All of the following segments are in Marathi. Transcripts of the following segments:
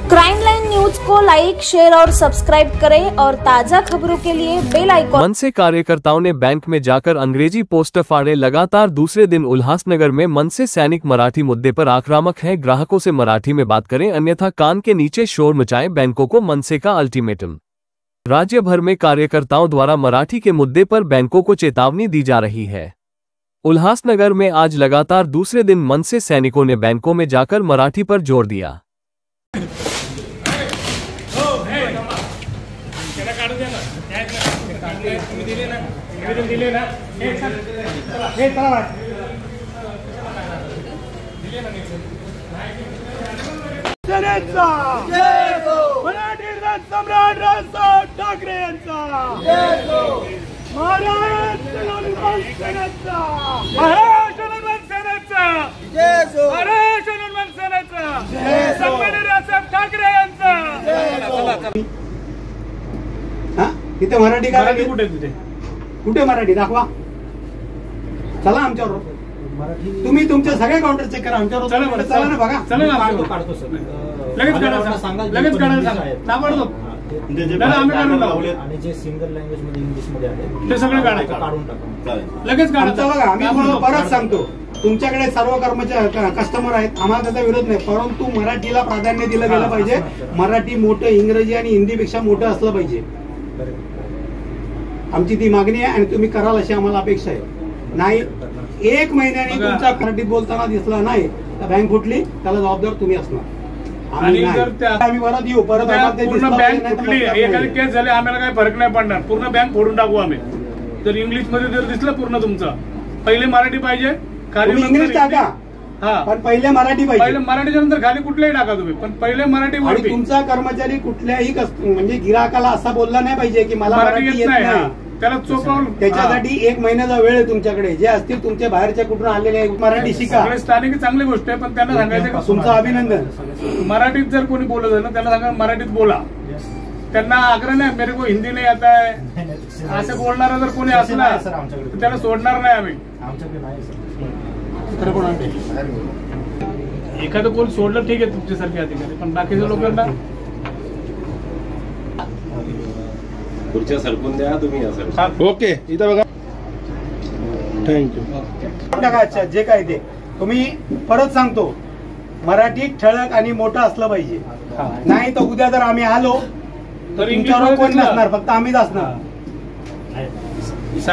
क्राइम लाइन न्यूज को लाइक, शेयर और सब्सक्राइब करें और ताजा खबरों के लिए बेल आइकॉन। मनसे कार्यकर्ताओं ने बैंक में जाकर अंग्रेजी पोस्टर फाड़े। लगातार दूसरे दिन उल्लासनगर में मनसे सैनिक मराठी मुद्दे पर आक्रामक हैं। ग्राहकों से मराठी में बात करें, अन्यथा कान के नीचे शोर मचाएं। बैंकों को मनसे का अल्टीमेटम। राज्य भर में कार्यकर्ताओं द्वारा मराठी के मुद्दे पर बैंकों को चेतावनी दी जा रही है। उल्लासनगर में आज लगातार दूसरे दिन मनसे सैनिकों ने बैंकों में जाकर मराठी पर जोर दिया। मराठी सम्राट राजसाहेब ठाकरे यांचा महाराष्ट्र नवनिर्माण सेनेचा सन्माननीय राजसाहेब ठाकरे यांचा। तिथे मराठी का कुठे कुठे मराठी दाखवा, चला आमच्यावर। तुम्ही तुमचे सगळे काउंटर चेक करा, आमच्यावर चला ना बघा। चला ना काढतो सर, लगेच काढायला सांगा, लगेच काढायला सांगा, ताबडतोब आणि जे सिंगल लँग्वेज मध्ये इंग्लिश मध्ये आहे ते सगळं काढून टाका, लगेच काढायचं बघा। आम्ही परत सांगतो, तुमच्याकडे सर्व कर्मचारी कस्टमर आहेत, आम्हाला त्याचा विरोध नाही, परंतु मराठीला प्राधान्य दिलं गेलं पाहिजे। मराठी मोठं, इंग्रजी आणि हिंदी पेक्षा मोठं असलं पाहिजे, आमची ती मागणी आहे आणि तुम्ही कराल अशी आम्हाला अपेक्षा आहे। नाही एक महिन्याने तुमचा मराठीत बोलताना दिसला नाही तर बँक फुटली, त्याला जबाबदार तुम्ही असणार। आणि जर आम्ही परत येऊ, परत पूर्ण बँक फुटली, एखादी केस झाली, आम्हाला काही फरक नाही पडणार, पूर्ण बँक फोडून टाकू आम्ही। जर इंग्लिश मध्ये जर दिसलं पूर्ण तुमचं, पहिले मराठी पाहिजे, खाली इंग्लिश टाका, पण पहिले मराठी पाहिजे। पहिले मराठीच्या नंतर खाली कुठल्याही टाका तुम्ही, पण पहिले मराठी आणि तुमचा कर्मचारी कुठल्याही म्हणजे गिराकाला असा बोलला नाही पाहिजे की मला मराठी येत नाही, त्याला चोपवून। त्याच्यासाठी एक महिन्याचा वेळ आहे तुमच्याकडे। जे असतील तुमचे बाहेरच्या कुठून आलेले मराठी शिका, स्थानिक चांगली गोष्ट आहे, पण त्यांना सांगायचं तुमचं अभिनंदन। मराठीत जर कोणी बोलत आहे ना, त्यांना सांगा मराठीत बोला। त्यांना आग्रह नाही, मेरे को हिंदी नाही आता आहे असं बोलणारा जर कोणी असला तर त्याला सोडणार नाही आम्ही। एखादं कोण सोडलं ठीक आहे तुमच्यासारखे अधिकारी, पण बाकीच्या लोकांना खुर्च्या सरकून द्या तुम्ही। ओके, इथं बघा, थँक्यू। अच्छा, जे काय ते तुम्ही परत सांगतो, मराठी ठळक आणि मोठं असलं पाहिजे। नाही तर उद्या जर आम्ही आलो तर तुमच्यावर कोण नसणार, फक्त आम्हीच असणार।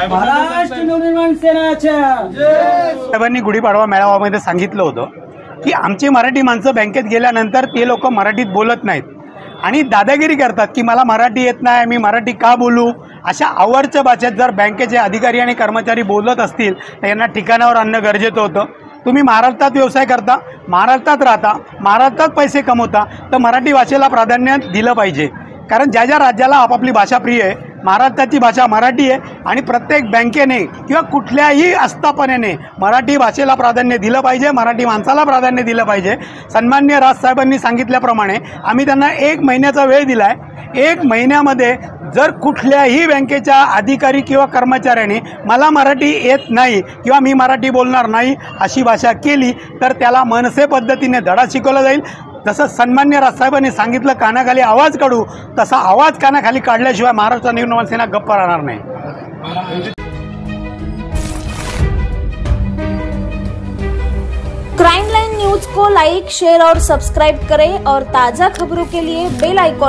महाराष्ट्र नवनिर्माण सेनेच्या साहेबांनी गुढीपाडवा मेळाव्यामध्ये सांगितलं होतं की आमची मराठी माणसं बँकेत गेल्यानंतर ते लोक मराठीत बोलत नाहीत आणि दादागिरी करतात की मला मराठी येत नाही, मी मराठी का बोलू। अशा आवडच्या भाषेत जर बँकेचे अधिकारी आणि कर्मचारी बोलत असतील तर यांना ठिकाणावर आणणं गरजेचं होतं। तुम्ही महाराष्ट्रात व्यवसाय करता, महाराष्ट्रात राहता, महाराष्ट्रात पैसे कमवता, तर मराठी भाषेला प्राधान्य दिलं पाहिजे। कारण ज्या ज्या राज्याला आपापली भाषा प्रिय आहे, महाराष्ट्राची भाषा मराठी आहे आणि प्रत्येक बँकेने किंवा कुठल्याही आस्थापनेने मराठी भाषेला प्राधान्य दिलं पाहिजे, मराठी माणसाला प्राधान्य दिलं पाहिजे। सन्माननीय राजसाहेबांनी सांगितल्याप्रमाणे आम्ही त्यांना एक महिन्याचा वेळ दिला आहे। एक महिन्यामध्ये जर कुठल्याही बँकेच्या अधिकारी किंवा कर्मचाऱ्याने मला मराठी येत नाही किंवा मी मराठी बोलणार नाही अशी भाषा केली तर त्याला मनसे पद्धतीने धडा शिकवला जाईल। जसं सन्मान्य राजसाहेबांनी सांगितलं कानाखाली आवाज काढू, तसा आवाज कानाखाली काढल्याशिवाय महाराष्ट्र नवनिर्माण सेना गप्प राहणार नाही। क्राइम लाइन न्यूज को लाइक, शेयर और सब्सक्राइब करें और ताजा खबरों के लिए बेल आइकॉन